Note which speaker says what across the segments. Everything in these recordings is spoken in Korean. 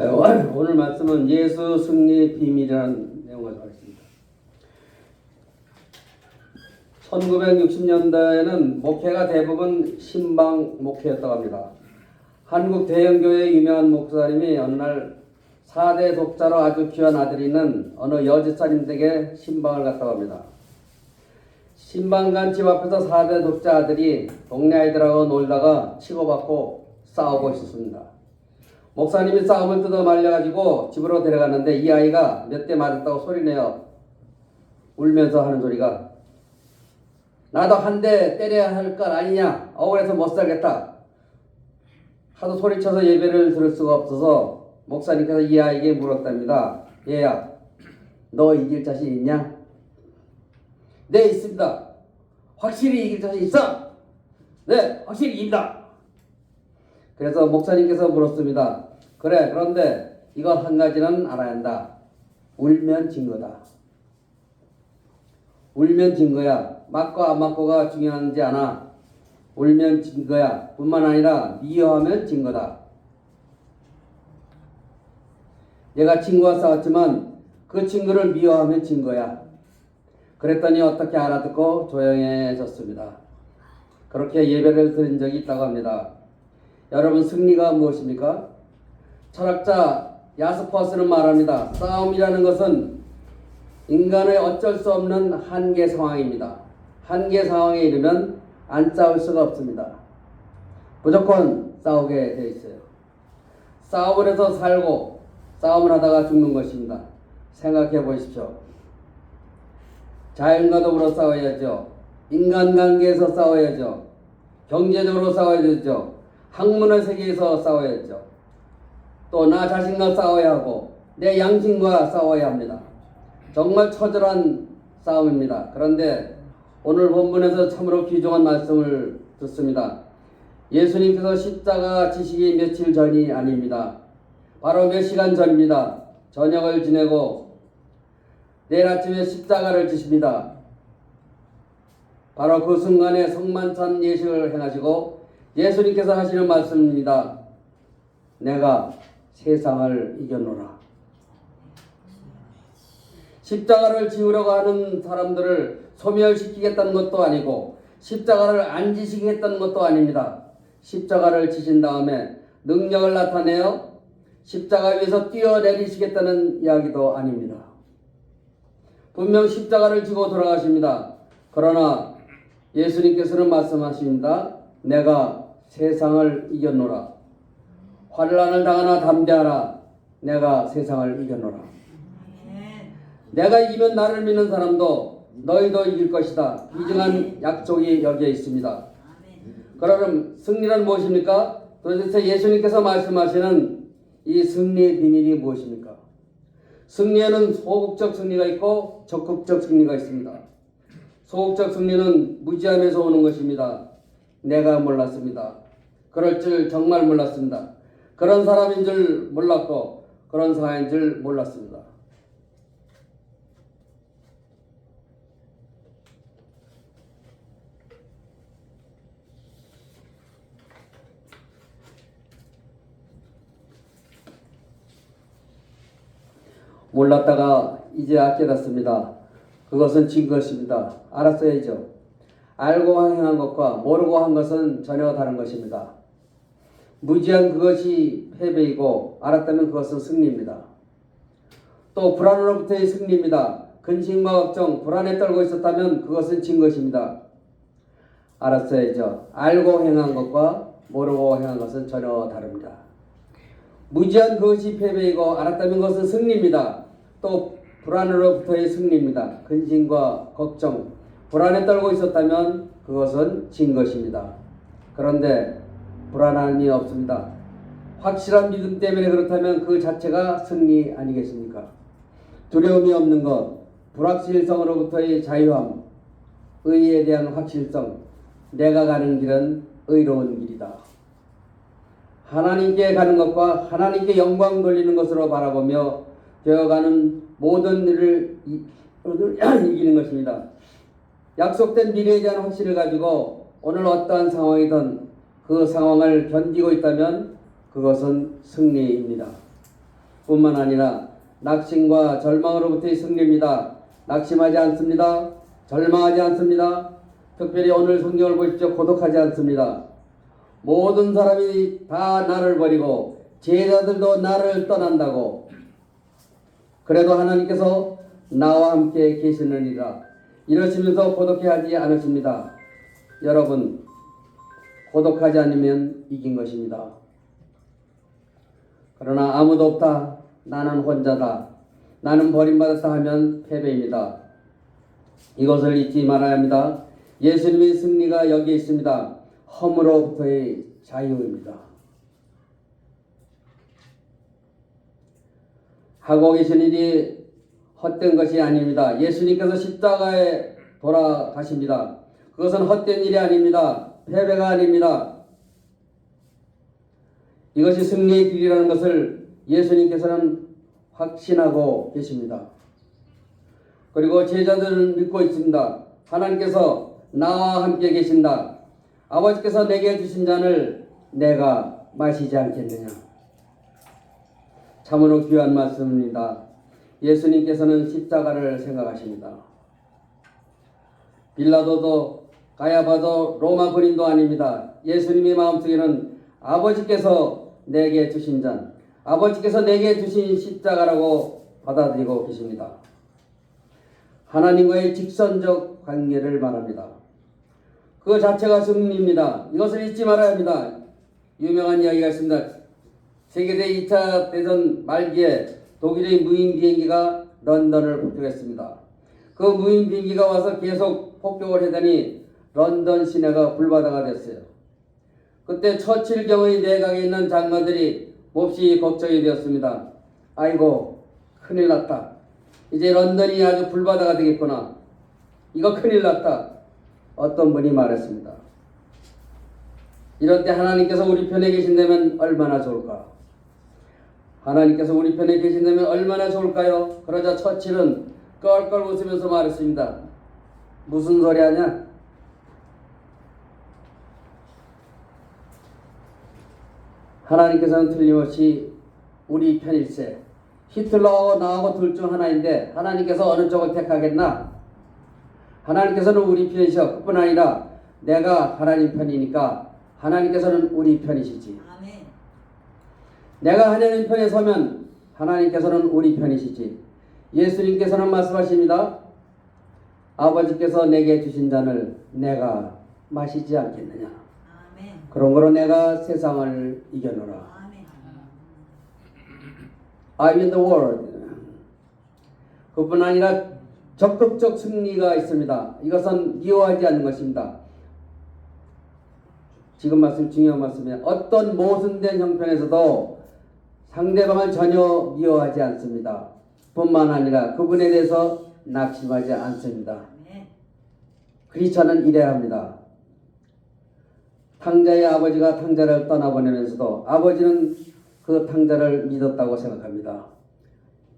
Speaker 1: 오늘 말씀은 예수 승리 비밀이라는 내용을 하겠습니다. 1960년대에는 목회가 대부분 신방 목회였다고 합니다. 한국 대형교회 유명한 목사님이 어느 날 4대 독자로 아주 귀한 아들이 있는 어느 여집사님 댁에 신방을 갔다고 합니다. 신방 간 집 앞에서 4대 독자 아들이 동네 아이들하고 놀다가 치고받고 싸우고 있었습니다. 목사님이 싸움을 뜯어 말려가지고 집으로 데려갔는데 이 아이가 몇 대 맞았다고 소리내어 울면서 하는 소리가, 나도 한 대 때려야 할 것 아니냐, 억울해서 못 살겠다. 하도 소리쳐서 예배를 들을 수가 없어서 목사님께서 이 아이에게 물었답니다. 얘야, 너 이길 자신 있냐? 네, 있습니다. 확실히 이길 자신 있어? 네, 확실히 이긴다. 그래서 목사님께서 물었습니다. 그래, 그런데 이건 한 가지는 알아야 한다. 울면 진 거다. 울면 진 거야. 맞고 안 맞고가 중요하지 않아. 울면 진 거야. 뿐만 아니라 미워하면 진 거다. 얘가 친구와 싸웠지만 그 친구를 미워하면 진 거야. 그랬더니 어떻게 알아듣고 조용해졌습니다. 그렇게 예배를 드린 적이 있다고 합니다. 여러분, 승리가 무엇입니까? 철학자 야스퍼스는 말합니다. 싸움이라는 것은 인간의 어쩔 수 없는 한계 상황입니다. 한계 상황에 이르면 안 싸울 수가 없습니다. 무조건 싸우게 돼 있어요. 싸움을 해서 살고 싸움을 하다가 죽는 것입니다. 생각해 보십시오. 자연과 더불어 싸워야죠. 인간관계에서 싸워야죠. 경제적으로 싸워야죠. 학문의 세계에서 싸워야죠. 또 나 자신과 싸워야 하고 내 양심과 싸워야 합니다. 정말 처절한 싸움입니다. 그런데 오늘 본문에서 참으로 귀중한 말씀을 듣습니다. 예수님께서 십자가 지시기 며칠 전이 아닙니다. 바로 몇 시간 전입니다. 저녁을 지내고 내일 아침에 십자가를 지십니다. 바로 그 순간에 성만찬 예식을 행하시고 예수님께서 하시는 말씀입니다. 내가 세상을 이겨노라. 십자가를 지으려고 하는 사람들을 소멸시키겠다는 것도 아니고 십자가를 안 지시겠다는 것도 아닙니다. 십자가를 지신 다음에 능력을 나타내어 십자가 위에서 뛰어내리시겠다는 이야기도 아닙니다. 분명 십자가를 지고 돌아가십니다. 그러나 예수님께서는 말씀하십니다. 내가 세상을 이겨노라. 환난을 당하나 담대하라. 내가 세상을 이겨노라. 내가 이기면 나를 믿는 사람도 너희도 이길 것이다. 비중한 약속이 여기에 있습니다. 그럼 승리란 무엇입니까? 도대체 예수님께서 말씀하시는 이 승리의 비밀이 무엇입니까? 승리에는 소극적 승리가 있고 적극적 승리가 있습니다. 소극적 승리는 무지함에서 오는 것입니다. 내가 몰랐습니다. 그럴 줄 정말 몰랐습니다. 그런 사람인 줄 몰랐고 그런 상황인 줄 몰랐습니다. 몰랐다가 이제야 깨닫습니다. 그것은 진 것입니다. 알았어야죠. 알고 행한 것과 모르고 한 것은 전혀 다른 것입니다. 무지한 그것이 패배이고 알았다면 그것은 승리입니다. 또 불안으로부터의 승리입니다. 근심과 걱정, 불안에 떨고 있었다면 그것은 진 것입니다. 알았어야죠. 알고 행한 것과 모르고 행한 것은 전혀 다릅니다. 무지한 그것이 패배이고 알았다면 그것은 승리입니다. 또 불안으로부터의 승리입니다. 근심과 걱정, 불안에 떨고 있었다면 그것은 진 것입니다. 그런데 불안함이 없습니다. 확실한 믿음 때문에 그렇다면 그 자체가 승리 아니겠습니까? 두려움이 없는 것, 불확실성으로부터의 자유함, 의에 대한 확실성, 내가 가는 길은 의로운 길이다. 하나님께 가는 것과 하나님께 영광 돌리는 것으로 바라보며 되어가는 모든 일을 이기는 것입니다. 약속된 미래에 대한 확신을 가지고 오늘 어떠한 상황이든 그 상황을 견디고 있다면 그것은 승리입니다. 뿐만 아니라 낙심과 절망으로부터의 승리입니다. 낙심하지 않습니다. 절망하지 않습니다. 특별히 오늘 성경을 보십시오. 고독하지 않습니다. 모든 사람이 다 나를 버리고 제자들도 나를 떠난다고. 그래도 하나님께서 나와 함께 계시느니라. 이러시면서 고독해하지 않으십니다. 여러분, 고독하지 않으면 이긴 것입니다. 그러나 아무도 없다, 나는 혼자다, 나는 버림받았다 하면 패배입니다. 이것을 잊지 말아야 합니다. 예수님의 승리가 여기에 있습니다. 험으로부터의 자유입니다. 하고 계신 일이 헛된 것이 아닙니다. 예수님께서 십자가에 돌아가십니다. 그것은 헛된 일이 아닙니다. 패배가 아닙니다. 이것이 승리의 길이라는 것을 예수님께서는 확신하고 계십니다. 그리고 제자들은 믿고 있습니다. 하나님께서 나와 함께 계신다. 아버지께서 내게 주신 잔을 내가 마시지 않겠느냐. 참으로 귀한 말씀입니다. 예수님께서는 십자가를 생각하십니다. 빌라도도 가야바도 로마 군인도 아닙니다. 예수님의 마음속에는 아버지께서 내게 주신 잔, 아버지께서 내게 주신 십자가라고 받아들이고 계십니다. 하나님과의 직선적 관계를 말합니다. 그 자체가 승리입니다. 이것을 잊지 말아야 합니다. 유명한 이야기가 있습니다. 세계대 2차 대전 말기에 독일의 무인 비행기가 런던을 폭격했습니다. 그 무인 비행기가 와서 계속 폭격을 하더니 런던 시내가 불바다가 됐어요. 그때 처칠 경의 내각에 있는 장관들이 몹시 걱정이 되었습니다. 아이고, 큰일 났다. 이제 런던이 아주 불바다가 되겠구나. 이거 큰일 났다. 어떤 분이 말했습니다. 이럴 때 하나님께서 우리 편에 계신다면 얼마나 좋을까? 하나님께서 우리 편에 계신다면 얼마나 좋을까요? 그러자 처칠은 껄껄 웃으면서 말했습니다. 무슨 소리 하냐? 하나님께서는 틀림없이 우리 편일세. 히틀러하고 나하고 둘 중 하나인데 하나님께서 어느 쪽을 택하겠나? 하나님께서는 우리 편이셔. 그뿐 아니라 내가 하나님 편이니까 하나님께서는 우리 편이시지.
Speaker 2: 아멘.
Speaker 1: 내가 하나님 편에 서면 하나님께서는 우리 편이시지. 예수님께서는 말씀하십니다. 아버지께서 내게 주신 잔을 내가 마시지 않겠느냐.
Speaker 2: 아멘.
Speaker 1: 그런 거로 내가 세상을 이겨노라.
Speaker 2: 아멘.
Speaker 1: I win the world. 그뿐 아니라 적극적 승리가 있습니다. 이것은 미워하지 않는 것입니다. 지금 말씀 중요한 말씀이에요. 어떤 모순된 형편에서도 상대방을 전혀 미워하지 않습니다. 뿐만 아니라 그분에 대해서 낙심하지 않습니다.
Speaker 2: 아멘.
Speaker 1: 크리스천은 이래야 합니다. 탕자의 아버지가 탕자를 떠나보내면서도 아버지는 그 탕자를 믿었다고 생각합니다.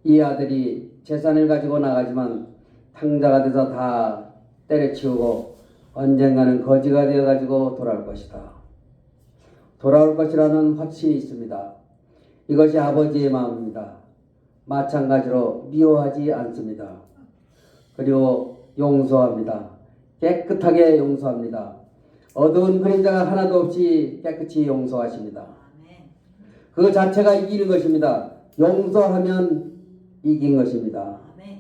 Speaker 1: 이 아들이 재산을 가지고 나가지만 탕자가 돼서 다 때려치우고 언젠가는 거지가 되어가지고 돌아올 것이다. 돌아올 것이라는 확신이 있습니다. 이것이 아버지의 마음입니다. 마찬가지로 미워하지 않습니다. 그리고 용서합니다. 깨끗하게 용서합니다. 어두운 그림자가 하나도 없이 깨끗이 용서하십니다.
Speaker 2: 아멘.
Speaker 1: 그 자체가 이기는 것입니다. 용서하면 이긴 것입니다.
Speaker 2: 아멘.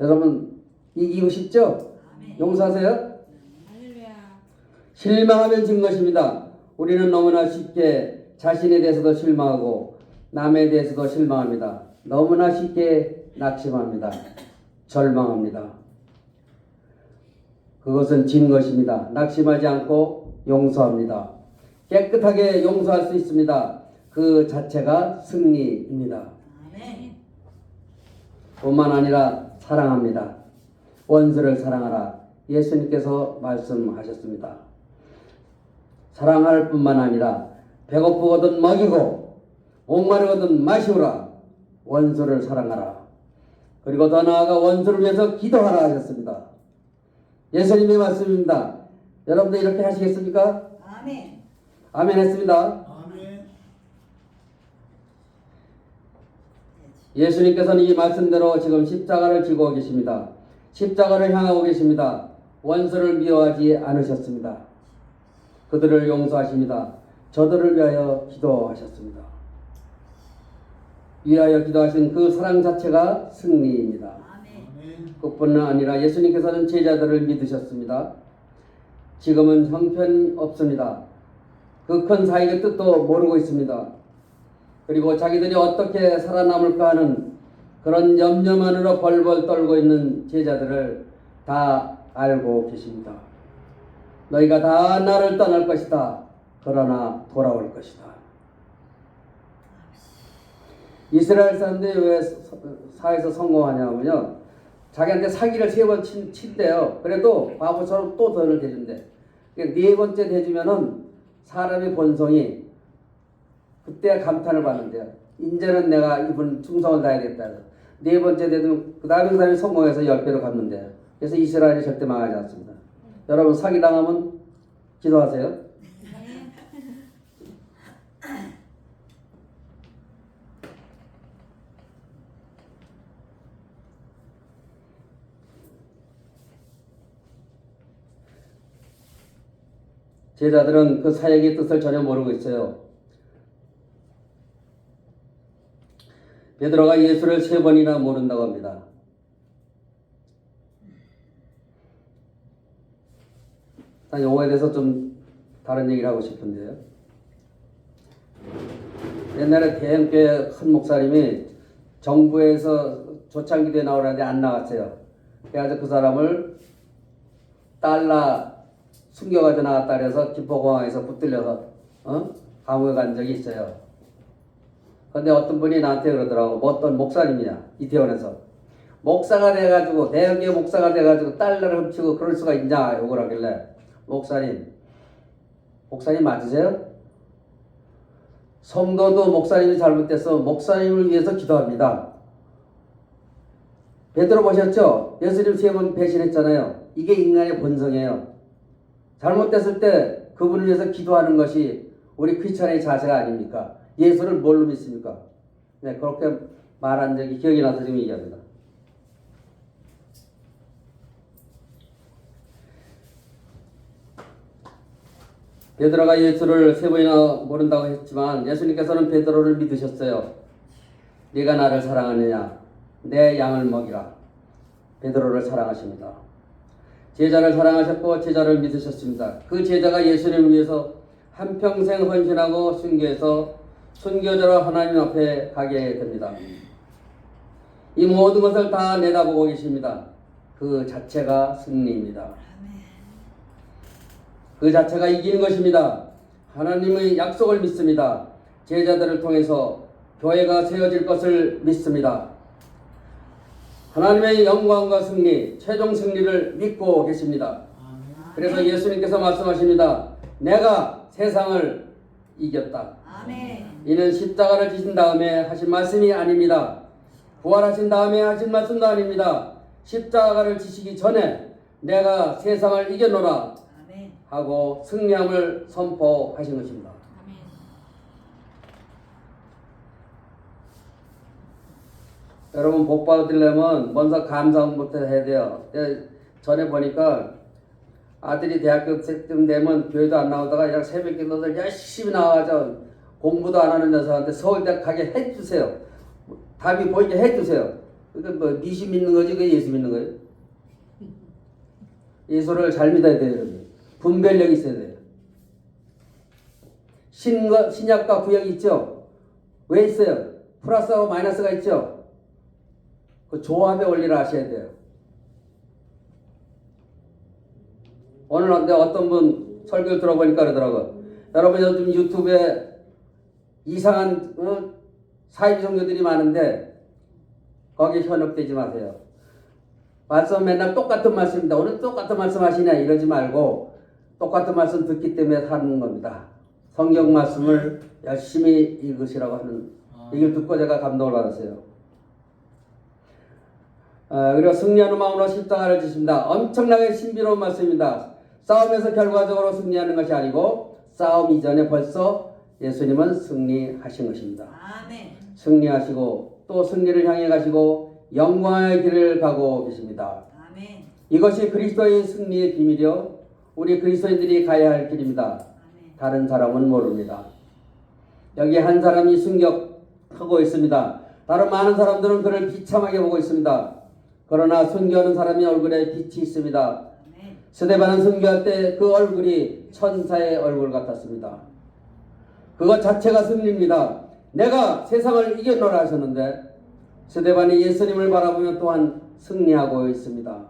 Speaker 1: 여러분 이기고 싶죠?
Speaker 2: 아멘.
Speaker 1: 용서하세요?
Speaker 2: 할렐루야.
Speaker 1: 실망하면 진 것입니다. 우리는 너무나 쉽게 자신에 대해서도 실망하고 남에 대해서도 실망합니다. 너무나 쉽게 낙심합니다. 절망합니다. 그것은 진 것입니다. 낙심하지 않고 용서합니다. 깨끗하게 용서할 수 있습니다. 그 자체가 승리입니다.
Speaker 2: 아멘.
Speaker 1: 뿐만 아니라 사랑합니다. 원수를 사랑하라. 예수님께서 말씀하셨습니다. 사랑할 뿐만 아니라 배고프거든 먹이고 목마르거든 마시우라. 원수를 사랑하라. 그리고 더 나아가 원수를 위해서 기도하라 하셨습니다. 예수님의 말씀입니다. 여러분들 이렇게 하시겠습니까?
Speaker 2: 아멘.
Speaker 1: 아멘 했습니다.
Speaker 3: 아멘.
Speaker 1: 예수님께서는 이 말씀대로 지금 십자가를 지고 계십니다. 십자가를 향하고 계십니다. 원수를 미워하지 않으셨습니다. 그들을 용서하십니다. 저들을 위하여 기도하셨습니다. 위하여 기도하신 그 사랑 자체가 승리입니다.
Speaker 2: 아멘.
Speaker 1: 그뿐만 아니라 예수님께서는 제자들을 믿으셨습니다. 지금은 형편없습니다. 그 큰 사역의 뜻도 모르고 있습니다. 그리고 자기들이 어떻게 살아남을까 하는 그런 염려만으로 벌벌 떨고 있는 제자들을 다 알고 계십니다. 너희가 다 나를 떠날 것이다. 그러나 돌아올 것이다. 이스라엘 사람들이 왜 사회에서 성공하냐면요, 자기한테 사기를 3번 친대요. 그래도 바보처럼 또 돈을 대준대. 그러니까 4번째 대주면은 사람의 본성이 그때 감탄을 받는데요. 이제는 내가 이분 충성을 다해야겠다. 4번째 대주면 그 다음에 그 사람이 성공해서 10배로 갚는데요. 그래서 이스라엘이 절대 망하지 않습니다. 여러분 사기당하면 기도하세요. 제자들은 그 사역의 뜻을 전혀 모르고 있어요. 베드로가 예수를 3번이나 모른다고 합니다. 요거에 대해서 좀 다른 얘기를 하고 싶은데요. 옛날에 대형교회 큰 목사님이 정부에서 조창기도에 나오라는데 안 나왔어요. 그래서 그 사람을 달러 숨겨가지고 나왔다 그래서 김포공항에서 붙들려서 감옥에 간 적이 있어요. 근데 어떤 분이 나한테 그러더라고. 뭐 어떤 목사님이냐, 이태원에서 목사가 돼가지고 대형교회 목사가 돼가지고 달러를 훔치고 그럴 수가 있냐 욕을 하길래, 목사님 맞으세요? 성도도 목사님이 잘못돼서 목사님을 위해서 기도합니다. 베드로 보셨죠? 예수님 3번 배신했잖아요. 이게 인간의 본성이에요. 잘못됐을 때 그분을 위해서 기도하는 것이 우리 크리스찬의 자세가 아닙니까? 예수를 뭘로 믿습니까? 네, 그렇게 말한 적이 기억이 나서 지금 얘기합니다. 베드로가 예수를 3번이나 모른다고 했지만 예수님께서는 베드로를 믿으셨어요. 네가 나를 사랑하느냐? 내 양을 먹이라. 베드로를 사랑하십니다. 제자를 사랑하셨고 제자를 믿으셨습니다. 그 제자가 예수님을 위해서 한평생 헌신하고 순교해서 순교자로 하나님 앞에 가게 됩니다. 이 모든 것을 다 내다보고 계십니다. 그 자체가 승리입니다. 그 자체가 이기는 것입니다. 하나님의 약속을 믿습니다. 제자들을 통해서 교회가 세워질 것을 믿습니다. 하나님의 영광과 승리, 최종 승리를 믿고 계십니다. 그래서 예수님께서 말씀하십니다. 내가 세상을 이겼다.
Speaker 2: 아멘.
Speaker 1: 이는 십자가를 지신 다음에 하신 말씀이 아닙니다. 부활하신 다음에 하신 말씀도 아닙니다. 십자가를 지시기 전에 내가 세상을 이겨노라
Speaker 2: 아멘.
Speaker 1: 하고 승리함을 선포하신 것입니다.
Speaker 2: 아멘.
Speaker 1: 여러분 복 받으려면 먼저 감사부터 해야 돼요. 전에 보니까 아들이 대학교 때쯤 되면 교회도 안 나오다가 그냥 새벽 기도들 열심히 나와서 공부도 안 하는 녀석한테 서울대 가게 해주세요. 답이 보이게 해주세요. 그러니까 뭐 미시 믿는 거지 그 예수 믿는 거예요? 예수를 잘 믿어야 돼요. 여러분. 분별력이 있어야 돼요. 신약과 구약이 있죠? 왜 있어요? 플러스하고 마이너스가 있죠? 그 조합의 원리를 아셔야 돼요. 오늘 내가 어떤 분 설교를 들어보니까 그러더라고요. 여러분 요즘 유튜브에 이상한 사이비 종교들이 많은데 거기에 현혹되지 마세요. 말씀 맨날 똑같은 말씀입니다. 오늘 똑같은 말씀 하시냐 이러지 말고 똑같은 말씀 듣기 때문에 사는 겁니다. 성경 말씀을 열심히 읽으시라고 하는 얘기를 듣고 제가 감동을 받았어요. 그리고 승리하는 마음으로 십자가를 지십니다. 엄청나게 신비로운 말씀입니다. 싸움에서 결과적으로 승리하는 것이 아니고 싸움 이전에 벌써 예수님은 승리하신 것입니다.
Speaker 2: 아멘.
Speaker 1: 승리하시고 또 승리를 향해 가시고 영광의 길을 가고 계십니다.
Speaker 2: 아멘.
Speaker 1: 이것이 그리스도의 승리의 비밀이요 우리 그리스도인들이 가야 할 길입니다.
Speaker 2: 아멘.
Speaker 1: 다른 사람은 모릅니다. 여기 한 사람이 순교하고 있습니다. 다른 많은 사람들은 그를 비참하게 보고 있습니다. 그러나 순교하는 사람이 얼굴에 빛이 있습니다.
Speaker 2: 아멘.
Speaker 1: 스데반은 순교할 때 그 얼굴이 천사의 얼굴 같았습니다. 그것 자체가 승리입니다. 내가 세상을 이겼노라 하셨는데 스데반이 예수님을 바라보며 또한 승리하고 있습니다.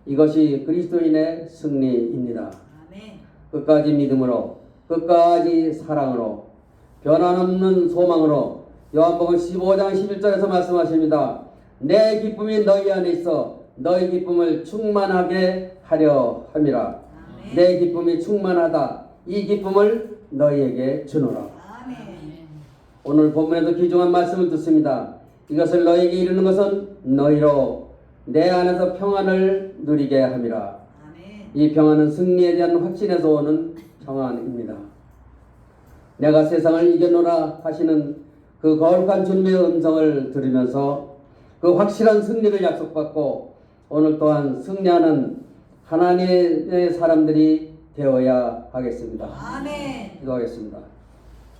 Speaker 1: 이것이 그리스도인의 승리입니다.
Speaker 2: 아멘.
Speaker 1: 끝까지 믿음으로 끝까지 사랑으로 변함없는 소망으로 요한복음 15장 11절에서 말씀하십니다. 내 기쁨이 너희 안에 있어 너희 기쁨을 충만하게 하려 함이라.
Speaker 2: 아멘.
Speaker 1: 내 기쁨이 충만하다. 이 기쁨을 너희에게 주노라.
Speaker 2: 아멘.
Speaker 1: 오늘 본문에도 귀중한 말씀을 듣습니다. 이것을 너희에게 이르는 것은 너희로 내 안에서 평안을 누리게 함이라.
Speaker 2: 아멘.
Speaker 1: 이 평안은 승리에 대한 확신에서 오는 평안입니다. 내가 세상을 이겨노라 하시는 그 거룩한 주님의 음성을 들으면서 그 확실한 승리를 약속받고 오늘 또한 승리하는 하나님의 사람들이 되어야 하겠습니다.
Speaker 2: 아멘.
Speaker 1: 기도하겠습니다.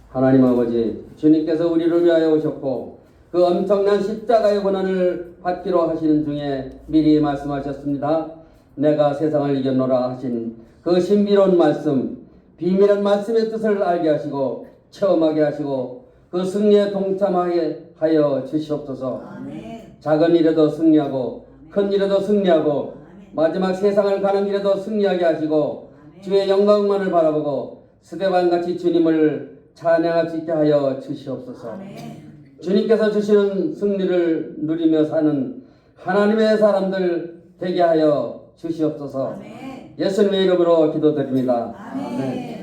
Speaker 1: 하나님 아버지, 주님께서 우리를 위하여 오셨고 그 엄청난 십자가의 고난을 받기로 하시는 중에 미리 말씀하셨습니다. 내가 세상을 이겼노라 하신 그 신비로운 말씀, 비밀한 말씀의 뜻을 알게 하시고 체험하게 하시고 그 승리에 동참하게 하여 주시옵소서.
Speaker 2: 아멘.
Speaker 1: 작은 일에도 승리하고 큰 일에도 승리하고
Speaker 2: 아멘.
Speaker 1: 마지막 세상을 가는 길에도 승리하게 하시고
Speaker 2: 아멘.
Speaker 1: 주의 영광만을 바라보고 스데반같이 주님을 찬양할 수 있게 하여 주시옵소서.
Speaker 2: 아멘.
Speaker 1: 주님께서 주시는 승리를 누리며 사는 하나님의 사람들 되게 하여 주시옵소서.
Speaker 2: 아멘.
Speaker 1: 예수님의 이름으로 기도드립니다.
Speaker 2: 아멘.